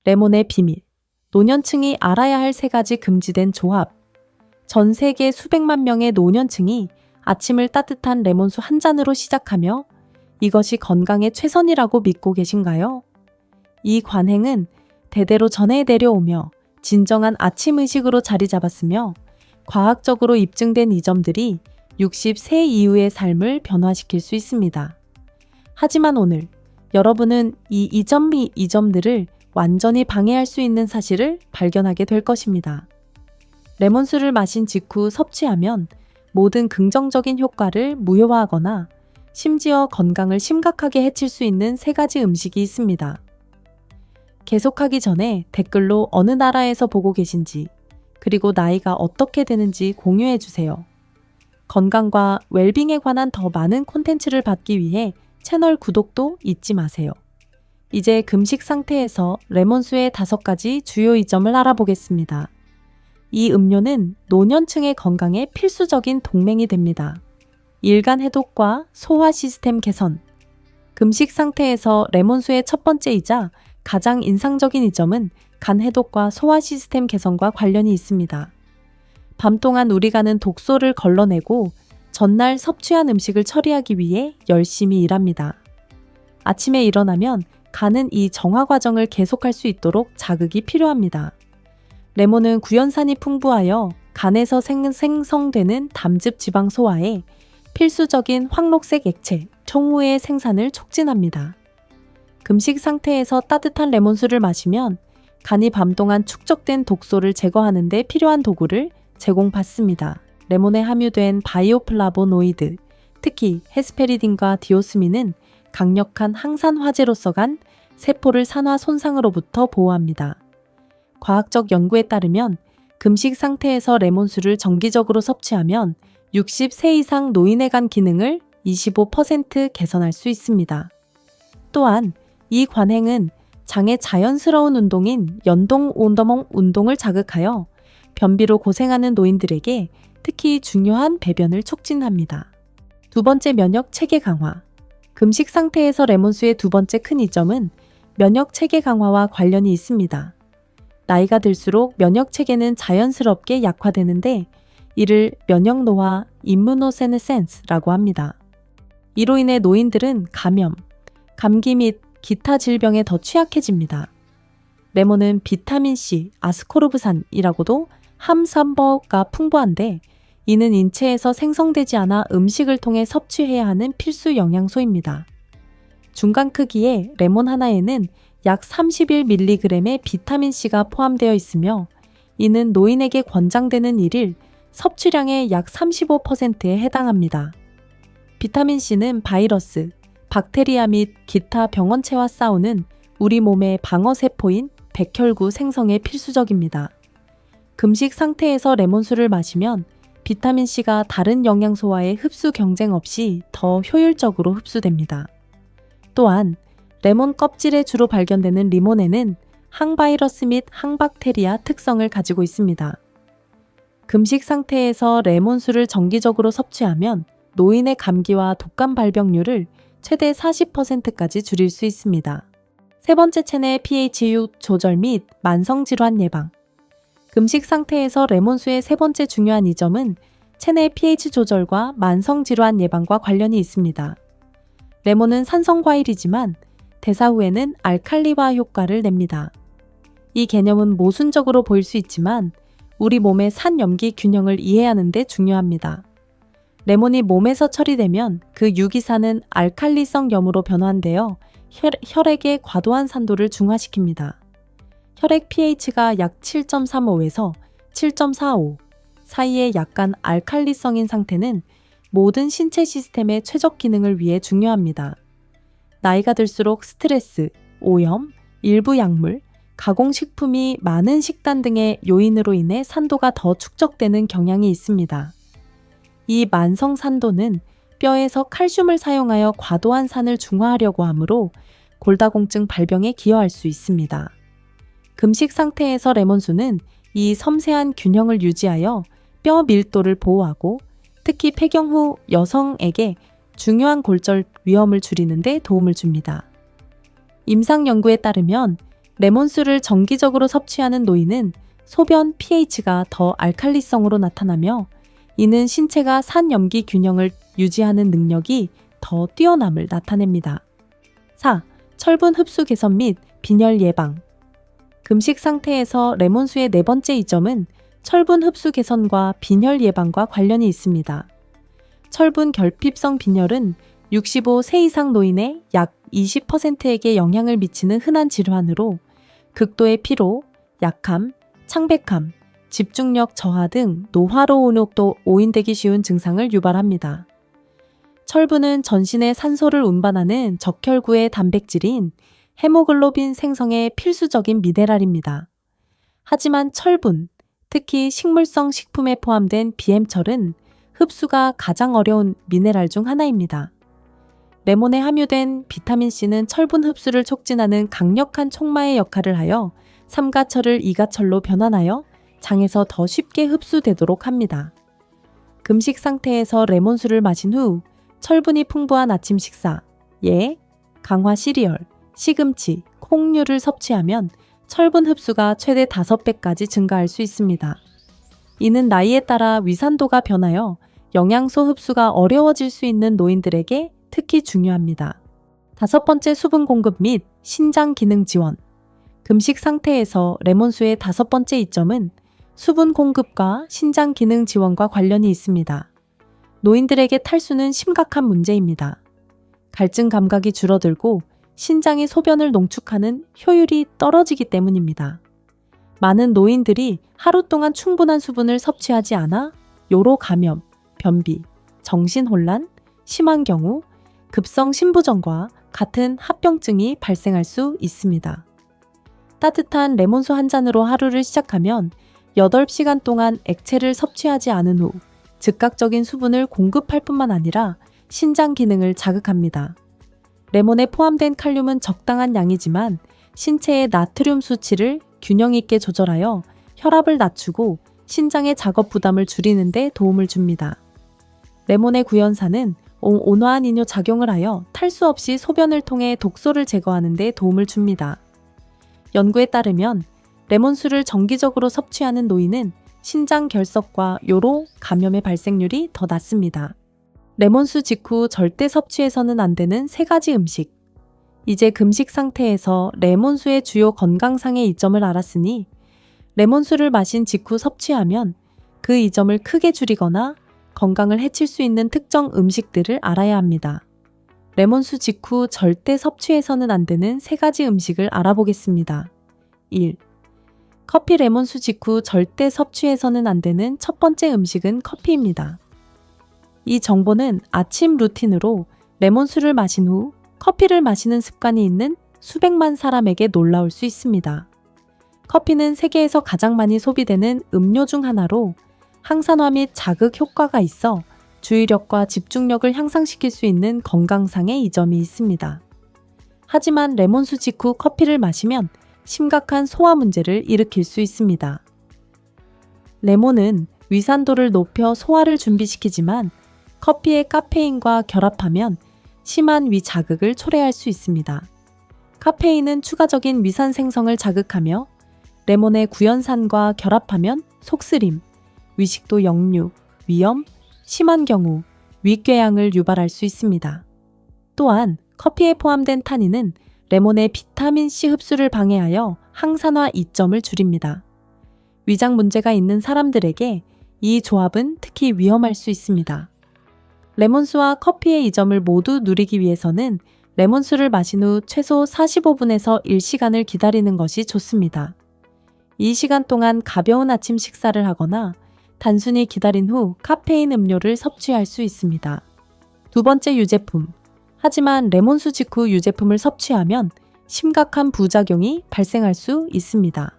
레몬의 비밀. 노년층이 알아야 할 3가지 금지된 조합. 전 세계 수백만 명의 노년층이 아침을 따뜻한 레몬수 한 잔으로 시작하며 이것이 건강에 최선이라고 믿고 계신가요? 이 관행은 대대로 전해 내려오며 진정한 아침 의식으로 자리 잡았으며 과학적으로 입증된 이 점들이 60세 이후의 삶을 변화시킬 수 있습니다. 하지만 오늘 여러분은 이 점들을 완전히 방해할 수 있는 사실을 발견하게 될 것입니다. 레몬수를 마신 직후 섭취하면 모든 긍정적인 효과를 무효화하거나 심지어 건강을 심각하게 해칠 수 있는 3가지 음식이 있습니다. 계속하기 전에 댓글로 어느 나라에서 보고 계신지, 그리고 나이가 어떻게 되는지 공유해 주세요. 건강과 웰빙에 관한 더 많은 콘텐츠를 받기 위해 채널 구독도 잊지 마세요. 이제 금식 상태에서 레몬수의 5가지 주요 이점을 알아보겠습니다. 이 음료는 노년층의 건강에 필수적인 동맹이 됩니다. 일간 해독과 소화 시스템 개선. 금식 상태에서 레몬수의 첫 번째이자 가장 인상적인 이점은 간 해독과 소화 시스템 개선과 관련이 있습니다. 밤 동안 우리 간은 독소를 걸러내고 전날 섭취한 음식을 처리하기 위해 열심히 일합니다. 아침에 일어나면 간은 이 정화 과정을 계속할 수 있도록 자극이 필요합니다. 레몬은 구연산이 풍부하여 간에서 생성되는 담즙 지방 소화에 필수적인 황록색 액체, 청우의 생산을 촉진합니다. 금식 상태에서 따뜻한 레몬수를 마시면 간이 밤 동안 축적된 독소를 제거하는 데 필요한 도구를 제공받습니다. 레몬에 함유된 바이오플라보노이드, 특히 헤스페리딘과 디오스민은 강력한 항산 화제로서 간 세포를 산화 손상으로부터 보호합니다. 과학적 연구에 따르면 금식 상태에서 레몬수를 정기적으로 섭취하면 60세 이상 노인의 간 기능을 25% 개선할 수 있습니다. 또한 이 관행은 장의 자연스러운 운동인 연동 운동을 자극하여 변비로 고생하는 노인들에게 특히 중요한 배변을 촉진합니다. 2번째, 면역 체계 강화. 금식 상태에서 레몬수의 2번째 큰 이점은 면역 체계 강화와 관련이 있습니다. 나이가 들수록 면역 체계는 자연스럽게 약화되는데 이를 면역 노화, 임무노세네센스라고 합니다. 이로 인해 노인들은 감염, 감기 및 기타 질병에 더 취약해집니다. 레몬은 비타민C, 아스코르브산이라고도 함산버가 풍부한데 이는 인체에서 생성되지 않아 음식을 통해 섭취해야 하는 필수 영양소입니다. 중간 크기의 레몬 하나에는 약 31mg의 비타민C가 포함되어 있으며 이는 노인에게 권장되는 일일 섭취량의 약 35%에 해당합니다. 비타민C는 바이러스, 박테리아 및 기타 병원체와 싸우는 우리 몸의 방어세포인 백혈구 생성에 필수적입니다. 금식 상태에서 레몬수를 마시면 비타민C가 다른 영양소와의 흡수 경쟁 없이 더 효율적으로 흡수됩니다. 또한 레몬 껍질에 주로 발견되는 리모네는 항바이러스 및 항박테리아 특성을 가지고 있습니다. 금식 상태에서 레몬수를 정기적으로 섭취하면 노인의 감기와 독감 발병률을 최대 40%까지 줄일 수 있습니다. 3번째, 체내 pH 조절 및 만성질환 예방. 금식 상태에서 레몬수의 3번째 중요한 이점은 체내 pH 조절과 만성질환 예방과 관련이 있습니다. 레몬은 산성과일이지만 대사 후에는 알칼리화 효과를 냅니다. 이 개념은 모순적으로 보일 수 있지만 우리 몸의 산염기 균형을 이해하는 데 중요합니다. 레몬이 몸에서 처리되면 그 유기산은 알칼리성 염으로 변환되어 혈액의 과도한 산도를 중화시킵니다. 혈액 pH가 약 7.35에서 7.45 사이의 약간 알칼리성인 상태는 모든 신체 시스템의 최적 기능을 위해 중요합니다. 나이가 들수록 스트레스, 오염, 일부 약물, 가공식품이 많은 식단 등의 요인으로 인해 산도가 더 축적되는 경향이 있습니다. 이 만성 산도는 뼈에서 칼슘을 사용하여 과도한 산을 중화하려고 하므로 골다공증 발병에 기여할 수 있습니다. 금식 상태에서 레몬수는 이 섬세한 균형을 유지하여 뼈 밀도를 보호하고 특히 폐경 후 여성에게 중요한 골절 위험을 줄이는 데 도움을 줍니다. 임상 연구에 따르면 레몬수를 정기적으로 섭취하는 노인은 소변 pH가 더 알칼리성으로 나타나며 이는 신체가 산염기 균형을 유지하는 능력이 더 뛰어남을 나타냅니다. 4. 철분 흡수 개선 및 빈혈 예방. 금식 상태에서 레몬수의 네 번째 이점은 철분 흡수 개선과 빈혈 예방과 관련이 있습니다. 철분 결핍성 빈혈은 65세 이상 노인의 약 20%에게 영향을 미치는 흔한 질환으로 극도의 피로, 약함, 창백함, 집중력 저하 등 노화로 온혹도 오인되기 쉬운 증상을 유발합니다. 철분은 전신에 산소를 운반하는 적혈구의 단백질인 헤모글로빈 생성에 필수적인 미네랄입니다. 하지만 철분, 특히 식물성 식품에 포함된 BM철은 흡수가 가장 어려운 미네랄 중 하나입니다. 레몬에 함유된 비타민C는 철분 흡수를 촉진하는 강력한 촉마의 역할을 하여 삼가철을 이가철로 변환하여 장에서 더 쉽게 흡수되도록 합니다. 금식 상태에서 레몬수를 마신 후 철분이 풍부한 아침 식사, 강화 시리얼, 시금치, 콩류를 섭취하면 철분 흡수가 최대 5배까지 증가할 수 있습니다. 이는 나이에 따라 위산도가 변하여 영양소 흡수가 어려워질 수 있는 노인들에게 특히 중요합니다. 5번째, 수분 공급 및 신장 기능 지원. 금식 상태에서 레몬수의 5번째 이점은 수분 공급과 신장 기능 지원과 관련이 있습니다. 노인들에게 탈수는 심각한 문제입니다. 갈증 감각이 줄어들고 신장이 소변을 농축하는 효율이 떨어지기 때문입니다. 많은 노인들이 하루 동안 충분한 수분을 섭취하지 않아 요로 감염, 변비, 정신혼란, 심한 경우 급성 신부전과 같은 합병증이 발생할 수 있습니다. 따뜻한 레몬수 한 잔으로 하루를 시작하면 8시간 동안 액체를 섭취하지 않은 후 즉각적인 수분을 공급할 뿐만 아니라 신장 기능을 자극합니다. 레몬에 포함된 칼륨은 적당한 양이지만 신체의 나트륨 수치를 균형 있게 조절하여 혈압을 낮추고 신장의 작업 부담을 줄이는 데 도움을 줍니다. 레몬의 구연산은 온화한 이뇨 작용을 하여 탈수 없이 소변을 통해 독소를 제거하는 데 도움을 줍니다. 연구에 따르면 레몬수를 정기적으로 섭취하는 노인은 신장 결석과 요로 감염의 발생률이 더 낮습니다. 레몬수 직후 절대 섭취해서는 안 되는 3가지 음식. 이제 금식 상태에서 레몬수의 주요 건강상의 이점을 알았으니 레몬수를 마신 직후 섭취하면 그 이점을 크게 줄이거나 건강을 해칠 수 있는 특정 음식들을 알아야 합니다. 레몬수 직후 절대 섭취해서는 안 되는 3가지 음식을 알아보겠습니다. 1. 커피 레몬수 직후 절대 섭취해서는 안 되는 첫 번째 음식은 커피입니다. 이 정보는 아침 루틴으로 레몬수를 마신 후 커피를 마시는 습관이 있는 수백만 사람에게 놀라울 수 있습니다. 커피는 세계에서 가장 많이 소비되는 음료 중 하나로 항산화 및 자극 효과가 있어 주의력과 집중력을 향상시킬 수 있는 건강상의 이점이 있습니다. 하지만 레몬수 직후 커피를 마시면 심각한 소화 문제를 일으킬 수 있습니다. 레몬은 위산도를 높여 소화를 준비시키지만 커피의 카페인과 결합하면 심한 위 자극을 초래할 수 있습니다. 카페인은 추가적인 위산 생성을 자극하며 레몬의 구연산과 결합하면 속쓰림, 위식도 역류, 위염, 심한 경우 위궤양을 유발할 수 있습니다. 또한 커피에 포함된 타닌은 레몬의 비타민C 흡수를 방해하여 항산화 이점을 줄입니다. 위장 문제가 있는 사람들에게 이 조합은 특히 위험할 수 있습니다. 레몬수와 커피의 이점을 모두 누리기 위해서는 레몬수를 마신 후 최소 45분에서 1시간을 기다리는 것이 좋습니다. 이 시간 동안 가벼운 아침 식사를 하거나 단순히 기다린 후 카페인 음료를 섭취할 수 있습니다. 2번째, 유제품. 하지만 레몬수 직후 유제품을 섭취하면 심각한 부작용이 발생할 수 있습니다.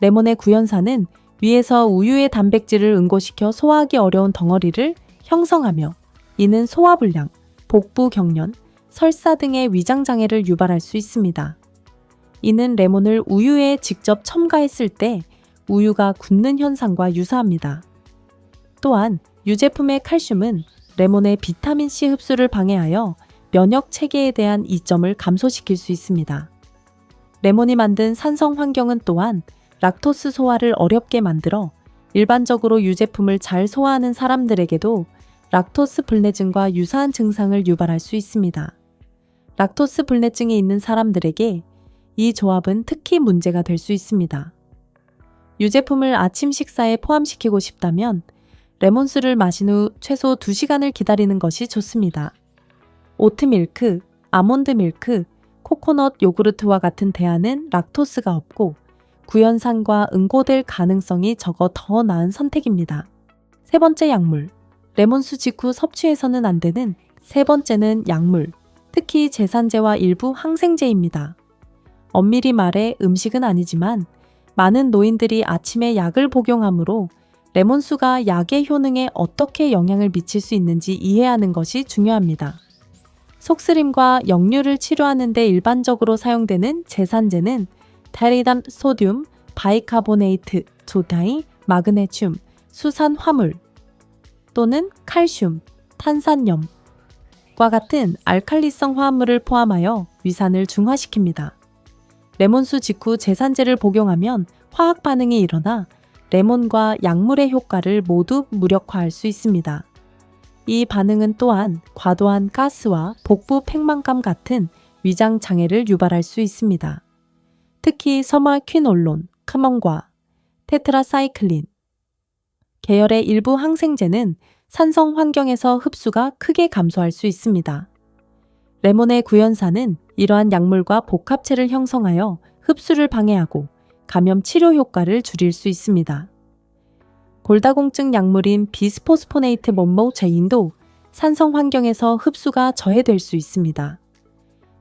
레몬의 구연산은 위에서 우유의 단백질을 응고시켜 소화하기 어려운 덩어리를 형성하며 이는 소화불량, 복부 경련, 설사 등의 위장장애를 유발할 수 있습니다. 이는 레몬을 우유에 직접 첨가했을 때 우유가 굳는 현상과 유사합니다. 또한 유제품의 칼슘은 레몬의 비타민C 흡수를 방해하여 면역 체계에 대한 이점을 감소시킬 수 있습니다. 레몬이 만든 산성 환경은 또한 락토스 소화를 어렵게 만들어 일반적으로 유제품을 잘 소화하는 사람들에게도 락토스 불내증과 유사한 증상을 유발할 수 있습니다. 락토스 불내증이 있는 사람들에게 이 조합은 특히 문제가 될 수 있습니다. 유제품을 아침 식사에 포함시키고 싶다면 레몬수를 마신 후 최소 2시간을 기다리는 것이 좋습니다. 오트밀크, 아몬드밀크, 코코넛 요구르트와 같은 대안은 락토스가 없고 구연산과 응고될 가능성이 적어 더 나은 선택입니다. 세 번째 약물, 레몬수 직후 섭취해서는 안 되는 세 번째는 약물, 특히 제산제와 일부 항생제입니다. 엄밀히 말해 음식은 아니지만 많은 노인들이 아침에 약을 복용하므로 레몬수가 약의 효능에 어떻게 영향을 미칠 수 있는지 이해하는 것이 중요합니다. 속쓰림과 역류를 치료하는 데 일반적으로 사용되는 제산제는 타리담 소듐, 바이카보네이트, 조다이, 마그네슘, 수산 화물 또는 칼슘, 탄산염과 같은 알칼리성 화합물을 포함하여 위산을 중화시킵니다. 레몬수 직후 제산제를 복용하면 화학 반응이 일어나 레몬과 약물의 효과를 모두 무력화할 수 있습니다. 이 반응은 또한 과도한 가스와 복부 팽만감 같은 위장 장애를 유발할 수 있습니다. 특히 서마퀴놀론, 카몬과 테트라사이클린 계열의 일부 항생제는 산성 환경에서 흡수가 크게 감소할 수 있습니다. 레몬의 구연산은 이러한 약물과 복합체를 형성하여 흡수를 방해하고 감염 치료 효과를 줄일 수 있습니다. 골다공증 약물인 비스포스포네이트 mon모제인도 산성 환경에서 흡수가 저해될 수 있습니다.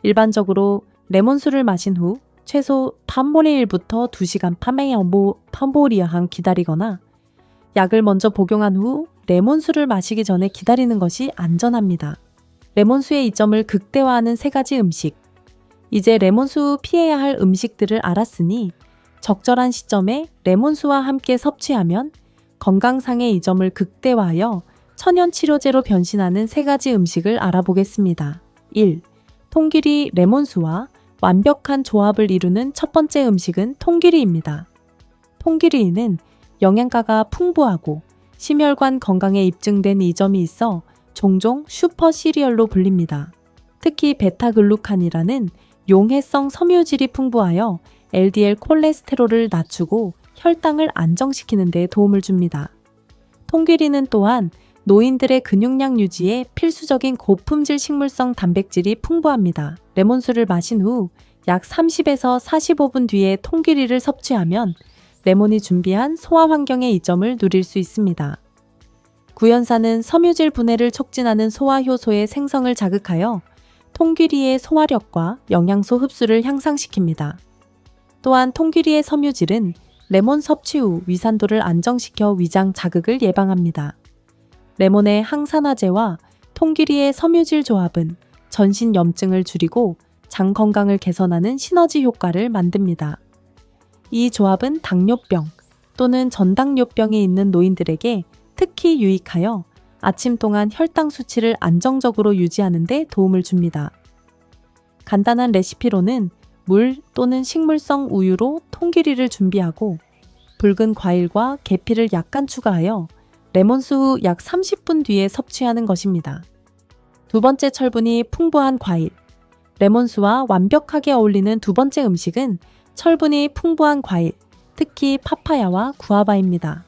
일반적으로 레몬수를 마신 후 최소 3분의1부터 2시간 판보리아항 기다리거나 약을 먼저 복용한 후 레몬수를 마시기 전에 기다리는 것이 안전합니다. 레몬수의 이점을 극대화하는 3가지 음식. 이제 레몬수 후 피해야 할 음식들을 알았으니 적절한 시점에 레몬수와 함께 섭취하면 건강상의 이점을 극대화하여 천연치료제로 변신하는 3가지 음식을 알아보겠습니다. 1. 통기리 레몬수와 완벽한 조합을 이루는 첫 번째 음식은 통기리입니다. 통기리는 영양가가 풍부하고 심혈관 건강에 입증된 이점이 있어 종종 슈퍼 시리얼로 불립니다. 특히 베타글루칸이라는 용해성 섬유질이 풍부하여 LDL 콜레스테롤을 낮추고 혈당을 안정시키는 데 도움을 줍니다. 통기리는 또한 노인들의 근육량 유지에 필수적인 고품질 식물성 단백질이 풍부합니다. 레몬수를 마신 후 약 30에서 45분 뒤에 통기리를 섭취하면 레몬이 준비한 소화 환경의 이점을 누릴 수 있습니다. 구연산은 섬유질 분해를 촉진하는 소화 효소의 생성을 자극하여 통기리의 소화력과 영양소 흡수를 향상시킵니다. 또한 통기리의 섬유질은 레몬 섭취 후 위산도를 안정시켜 위장 자극을 예방합니다. 레몬의 항산화제와 통기리의 섬유질 조합은 전신 염증을 줄이고 장 건강을 개선하는 시너지 효과를 만듭니다. 이 조합은 당뇨병 또는 전당뇨병이 있는 노인들에게 특히 유익하여 아침 동안 혈당 수치를 안정적으로 유지하는 데 도움을 줍니다. 간단한 레시피로는 물 또는 식물성 우유로 통기리를 준비하고 붉은 과일과 계피를 약간 추가하여 레몬수 후 약 30분 뒤에 섭취하는 것입니다. 두 번째 철분이 풍부한 과일. 레몬수와 완벽하게 어울리는 두 번째 음식은 철분이 풍부한 과일, 특히 파파야와 구아바입니다.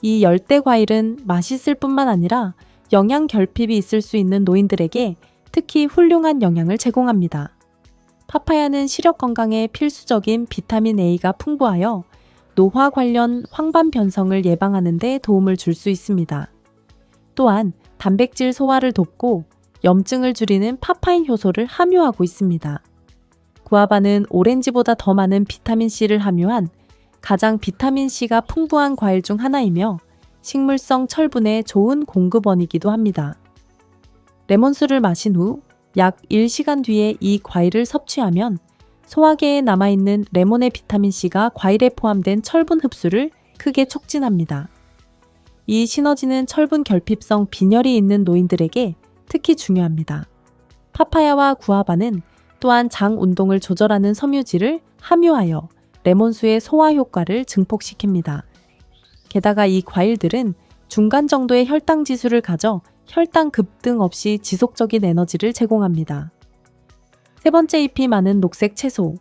이 열대 과일은 맛있을 뿐만 아니라 영양 결핍이 있을 수 있는 노인들에게 특히 훌륭한 영양을 제공합니다. 파파야는 시력 건강에 필수적인 비타민 A가 풍부하여 노화 관련 황반 변성을 예방하는 데 도움을 줄 수 있습니다. 또한 단백질 소화를 돕고 염증을 줄이는 파파인 효소를 함유하고 있습니다. 구아바는 오렌지보다 더 많은 비타민C를 함유한 가장 비타민C가 풍부한 과일 중 하나이며 식물성 철분의 좋은 공급원이기도 합니다. 레몬수를 마신 후 약 1시간 뒤에 이 과일을 섭취하면 소화계에 남아있는 레몬의 비타민C가 과일에 포함된 철분 흡수를 크게 촉진합니다. 이 시너지는 철분 결핍성 빈혈이 있는 노인들에게 특히 중요합니다. 파파야와 구아바는 또한 장 운동을 조절하는 섬유질을 함유하여 레몬수의 소화 효과를 증폭시킵니다. 게다가 이 과일들은 중간 정도의 혈당 지수를 가져 혈당 급등 없이 지속적인 에너지를 제공합니다. 세 번째 잎이 많은 녹색 채소.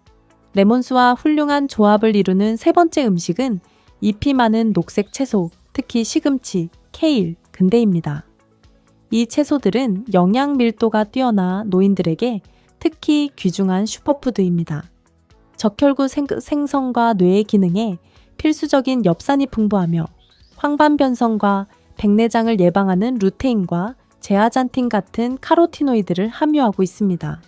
레몬수와 훌륭한 조합을 이루는 세 번째 음식은 잎이 많은 녹색 채소, 특히 시금치, 케일, 근대입니다. 이 채소들은 영양 밀도가 뛰어나 노인들에게 특히 귀중한 슈퍼푸드입니다. 적혈구 생성과 뇌의 기능에 필수적인 엽산이 풍부하며 황반변성과 백내장을 예방하는 루테인과 제아잔틴 같은 카로티노이드를 함유하고 있습니다.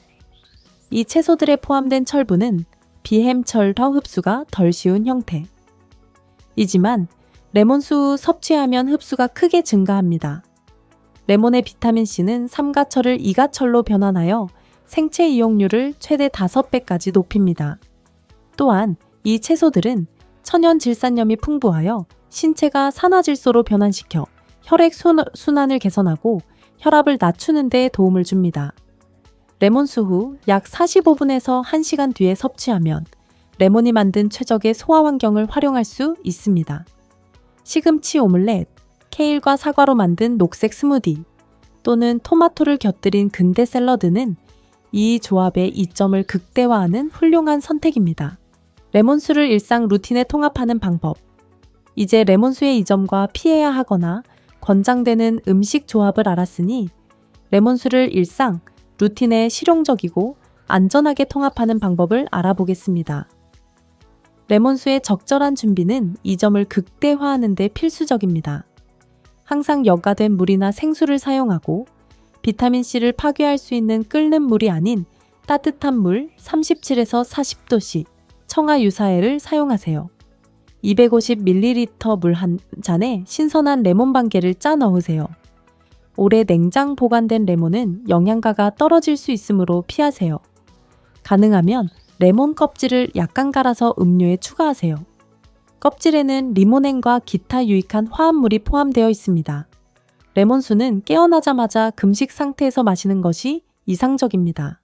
이 채소들에 포함된 철분은 비햄철 흡수가 덜 쉬운 형태. 이지만 레몬수 섭취하면 흡수가 크게 증가합니다. 레몬의 비타민C는 삼가철을 이가철로 변환하여 생체 이용률을 최대 5배까지 높입니다. 또한 이 채소들은 천연 질산염이 풍부하여 신체가 산화질소로 변환시켜 혈액 순환을 개선하고 혈압을 낮추는 데 도움을 줍니다. 레몬수 후 약 45분에서 1시간 뒤에 섭취하면 레몬이 만든 최적의 소화 환경을 활용할 수 있습니다. 시금치 오믈렛, 케일과 사과로 만든 녹색 스무디 또는 토마토를 곁들인 근대 샐러드는 이 조합의 이점을 극대화하는 훌륭한 선택입니다. 레몬수를 일상 루틴에 통합하는 방법. 이제 레몬수의 이점과 피해야 하거나 권장되는 음식 조합을 알았으니 레몬수를 일상 루틴에 실용적이고 안전하게 통합하는 방법을 알아보겠습니다. 레몬수의 적절한 준비는 이 점을 극대화하는 데 필수적입니다. 항상 여과된 물이나 생수를 사용하고 비타민C를 파괴할 수 있는 끓는 물이 아닌 따뜻한 물 37에서 40도씨 청아 유사액을 사용하세요. 250ml 물 한 잔에 신선한 레몬 반 개를 짜 넣으세요. 오래 냉장 보관된 레몬은 영양가가 떨어질 수 있으므로 피하세요. 가능하면 레몬 껍질을 약간 갈아서 음료에 추가하세요. 껍질에는 리모넨과 기타 유익한 화합물이 포함되어 있습니다. 레몬수는 깨어나자마자 금식 상태에서 마시는 것이 이상적입니다.